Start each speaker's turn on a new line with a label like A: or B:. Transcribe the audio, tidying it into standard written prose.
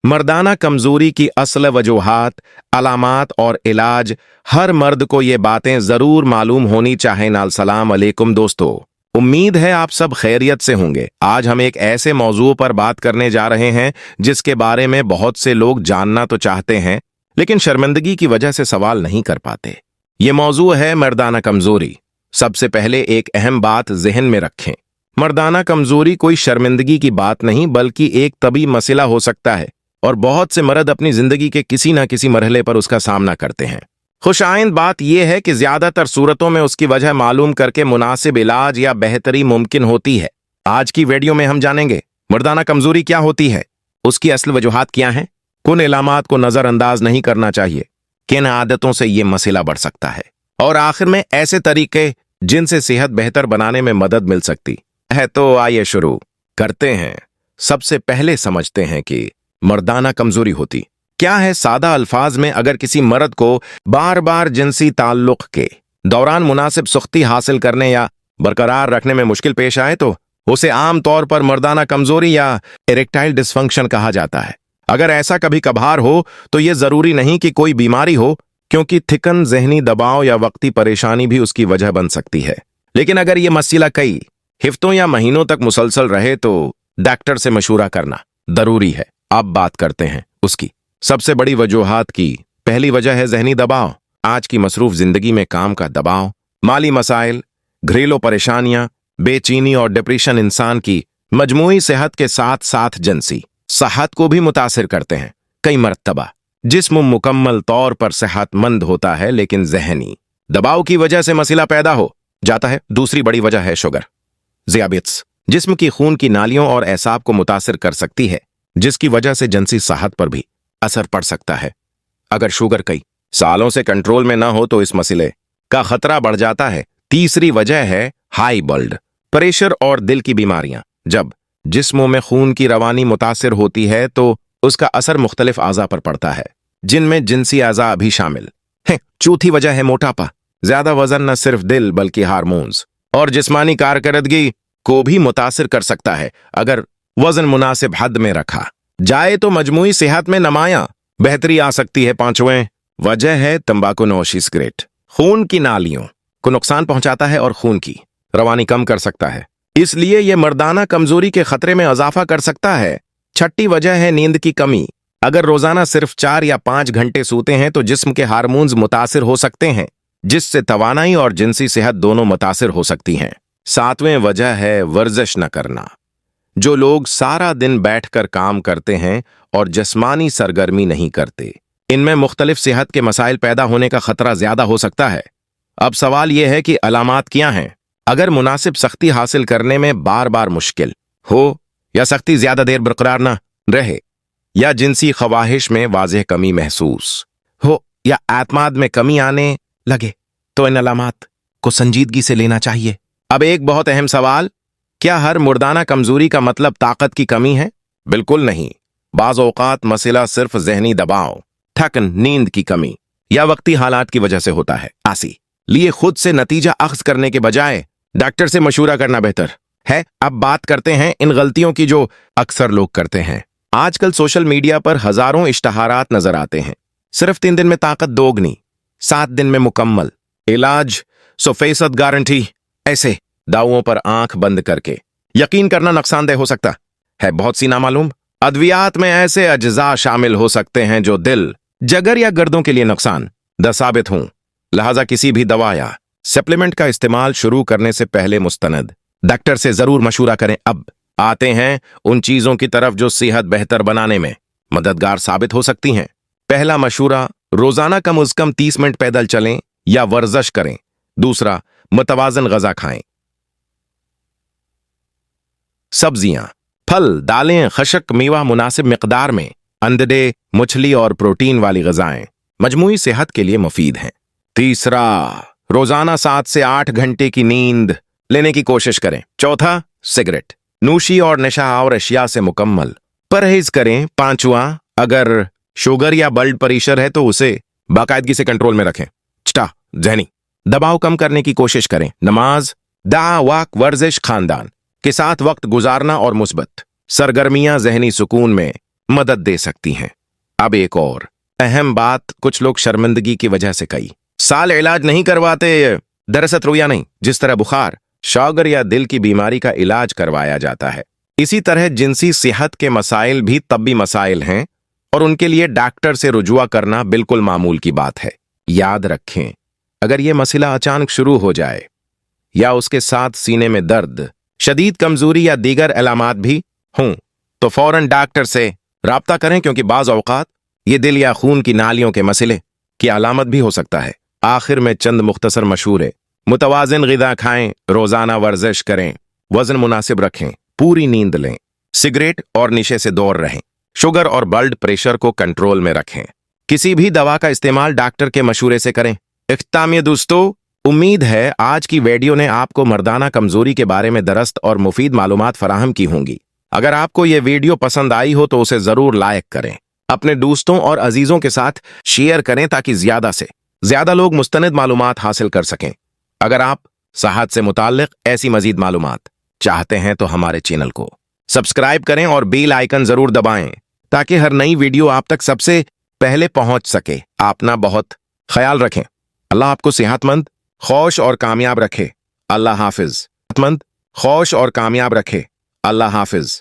A: मर्दाना कमजोरी की असल वजूहात, अलामात और इलाज। हर मर्द को ये बातें जरूर मालूम होनी चाहिए। नाल सलाम अलैकुम दोस्तों, उम्मीद है आप सब खैरियत से होंगे। आज हम एक ऐसे मौजू पर बात करने जा रहे हैं जिसके बारे में बहुत से लोग जानना तो चाहते हैं लेकिन शर्मिंदगी की वजह से सवाल नहीं कर पाते। ये मौजू है मर्दाना कमजोरी। सबसे पहले एक अहम बात जहन में रखें, मर्दाना कमजोरी कोई शर्मिंदगी की बात नहीं बल्कि एक तबी मसला हो सकता है और बहुत से मर्द अपनी जिंदगी के किसी न किसी मरहले पर उसका सामना करते हैं। खुशाइंद बात यह है कि ज्यादातर सूरतों में उसकी वजह मालूम करके मुनासिब इलाज या बेहतरी मुमकिन होती है। आज की वीडियो में हम जानेंगे मर्दाना कमजोरी क्या होती है, उसकी असल वजूहात क्या हैं, किन इलामात को नजरअंदाज नहीं करना चाहिए, किन आदतों से ये मसला बढ़ सकता है और आखिर में ऐसे तरीके जिनसे सेहत बेहतर बनाने में मदद मिल सकती है। तो आइए शुरू करते हैं। सबसे पहले समझते हैं कि मर्दाना कमजोरी होती क्या है। सादा अल्फाज में, अगर किसी मर्द को बार बार जिनसी ताल्लुक के दौरान मुनासिब सुख्ती हासिल करने या बरकरार रखने में मुश्किल पेश आए तो उसे आम तौर पर मर्दाना कमजोरी या इरेक्टाइल डिसफंक्शन कहा जाता है। अगर ऐसा कभी कभार हो तो यह जरूरी नहीं कि कोई बीमारी हो, क्योंकि थिकन, जहनी दबाव या वक्ती परेशानी भी उसकी वजह बन सकती है। लेकिन अगर यह मसला कई हफ्तों या महीनों तक मुसलसल रहे तो डॉक्टर से मशूरा करना जरूरी है। अब बात करते हैं उसकी सबसे बड़ी वजूहात की। पहली वजह है जहनी दबाव। आज की मसरूफ जिंदगी में काम का दबाव, माली मसाइल, घरेलू परेशानियां, बेचैनी और डिप्रेशन इंसान की मजमूई सेहत के साथ साथ जिनसी सेहत को भी मुतासिर करते हैं। कई मरतबा जिस्म मुकम्मल तौर पर सेहतमंद होता है लेकिन जहनी दबाव की वजह से मसला पैदा हो जाता है। दूसरी बड़ी वजह है शुगर, ज़ियाबित्स, जिस्म की खून की नालियों और एसाब को मुतासिर कर सकती है, जिसकी वजह से जिनसी सेहत पर भी असर पड़ सकता है। अगर शुगर कई सालों से कंट्रोल में ना हो तो इस मसले का खतरा बढ़ जाता है। तीसरी वजह है हाई ब्लड प्रेशर और दिल की बीमारियां। जब जिस्मों में खून की रवानी मुतासिर होती है तो उसका असर मुख्तलिफ आज़ा पर पड़ता है, जिनमें जिनसी आज़ा भी शामिल है। चौथी वजह है मोटापा। ज्यादा वजन न सिर्फ दिल बल्कि हार्मोन्स और जिस्मानी कारकर्दगी को भी मुतासिर कर सकता है। अगर वजन मुनासिब हद में रखा जाए तो मजमूई सेहत में नमाया बेहतरी आ सकती है। पांचवें वजह है तंबाकू नोशी, सिगरेट खून की नालियों को नुकसान पहुंचाता है और खून की रवानी कम कर सकता है, इसलिए यह मर्दाना कमजोरी के खतरे में इजाफा कर सकता है। छठी वजह है नींद की कमी। अगर रोजाना सिर्फ 4 या 5 घंटे सोते हैं तो जिस्म के हार्मोन्स मुतासिर हो सकते हैं, जिससे तवानाई और जिनसी सेहत दोनों मुतासिर हो सकती हैं। सातवें वजह है वर्जिश न करना। जो लोग सारा दिन बैठकर काम करते हैं और जिस्मानी सरगर्मी नहीं करते, इनमें मुख्तलिफ सेहत के मसाइल पैदा होने का खतरा ज्यादा हो सकता है। अब सवाल यह है कि अलामात क्या हैं। अगर मुनासिब सख्ती हासिल करने में बार बार मुश्किल हो, या सख्ती ज्यादा देर बरकरार न रहे, या जिनसी ख्वाहिश में वाज़ेह कमी महसूस हो, या एतमाद में कमी आने लगे, तो इन अलामात को संजीदगी से लेना चाहिए। अब एक बहुत अहम सवाल, क्या हर मर्दाना कमजोरी का मतलब ताकत की कमी है? बिल्कुल नहीं। बाज़ औक़ात मसला सिर्फ जहनी दबाव, थकन, नींद की कमी या वक्ती हालात की वजह से होता है। आसी लिए खुद से नतीजा अख्ज़ करने के बजाय डॉक्टर से मशूरा करना बेहतर है। अब बात करते हैं इन गलतियों की जो अक्सर लोग करते हैं। आजकल सोशल मीडिया पर हजारों इश्तहारात नजर आते हैं। सिर्फ 3 दिन में ताकत दोगुनी, 7 दिन में मुकम्मल इलाज, 100% गारंटी, ऐसे दावों पर आंख बंद करके यकीन करना नुकसानदेह हो सकता है। बहुत सी नामालूम अद्वियात में ऐसे अज्जा शामिल हो सकते हैं जो दिल, जगर या गर्दों के लिए नुकसानदेह साबित हों। लिहाजा किसी भी दवा या सप्लीमेंट का इस्तेमाल शुरू करने से पहले मुस्तनद डॉक्टर से जरूर मशूरा करें। अब आते हैं उन चीजों की तरफ जो सेहत बेहतर बनाने में मददगार साबित हो सकती हैं। पहला मशूरा, रोजाना कम अज कम 30 मिनट पैदल चलें या वर्जिश करें। दूसरा, मुतवाजन गज़ा खाएं। सब्जियां, फल, दालें, खशक, मेवा मुनासिब मिकदार में, अंडे, मछली और प्रोटीन वाली गज़ाएं मजमूई सेहत के लिए मुफीद हैं। तीसरा, रोजाना 7 से 8 घंटे की नींद लेने की कोशिश करें। चौथा, सिगरेट नूशी और नशा और अशिया से मुकम्मल परहेज करें। पांचवा, अगर शुगर या ब्लड प्रेशर है तो उसे बाकायदगी से कंट्रोल में रखें। छठा, जहनी दबाव कम करने की कोशिश करें। नमाज, दा, वाक, वर्जिश, खानदान के साथ वक्त गुजारना और मुस्बत सरगर्मियां जहनी सुकून में मदद दे सकती हैं। अब एक और अहम बात, कुछ लोग शर्मिंदगी की वजह से कई साल इलाज नहीं करवाते। दरअसल रोया नहीं, जिस तरह बुखार, शौगर या दिल की बीमारी का इलाज करवाया जाता है, इसी तरह जिनसी सेहत के मसाइल भी तब्बी मसाइल हैं और उनके लिए डॉक्टर से रुजुआ करना बिल्कुल मामूल की बात है। याद रखें, अगर ये मसला अचानक शुरू हो जाए या उसके साथ सीने में दर्द, शदीद कमजोरी या दीगर अलामात भी हों तो फौरन डॉक्टर से राब्ता करें, क्योंकि बाज औकात ये दिल या खून की नालियों के मसले की अलामत भी हो सकता है। आखिर में चंद मुख्तसर मशवरे, मुतवाजिन ग़िज़ा खाएं, रोजाना वर्जिश करें, वजन मुनासिब रखें, पूरी नींद लें, सिगरेट और नशे से दूर रहें, शुगर और ब्लड प्रेशर को कंट्रोल में रखें, किसी भी दवा का इस्तेमाल डॉक्टर के मशवरे से करें। इख्तितामी दोस्तों, उम्मीद है आज की वीडियो ने आपको मर्दाना कमजोरी के बारे में दरस्त और मुफीद मालूमात फराहम की होंगी। अगर आपको ये वीडियो पसंद आई हो तो उसे जरूर लाइक करें, अपने दोस्तों और अजीजों के साथ शेयर करें ताकि ज्यादा से ज्यादा लोग मुस्तनिद मालूमात हासिल कर सकें। अगर आप सेहत से मुताल्लिक ऐसी मजीद मालूमात चाहते हैं तो हमारे चैनल को सब्सक्राइब करें और बेल आइकन जरूर दबाएं ताकि हर नई वीडियो आप तक सबसे पहले पहुंच सके। अपना बहुत ख्याल रखें। अल्लाह आपको सेहतमंद, खुश और कामयाब रखे। अल्लाह हाफिज। सेहतमंद, खुश और कामयाब रखे। अल्लाह हाफिज।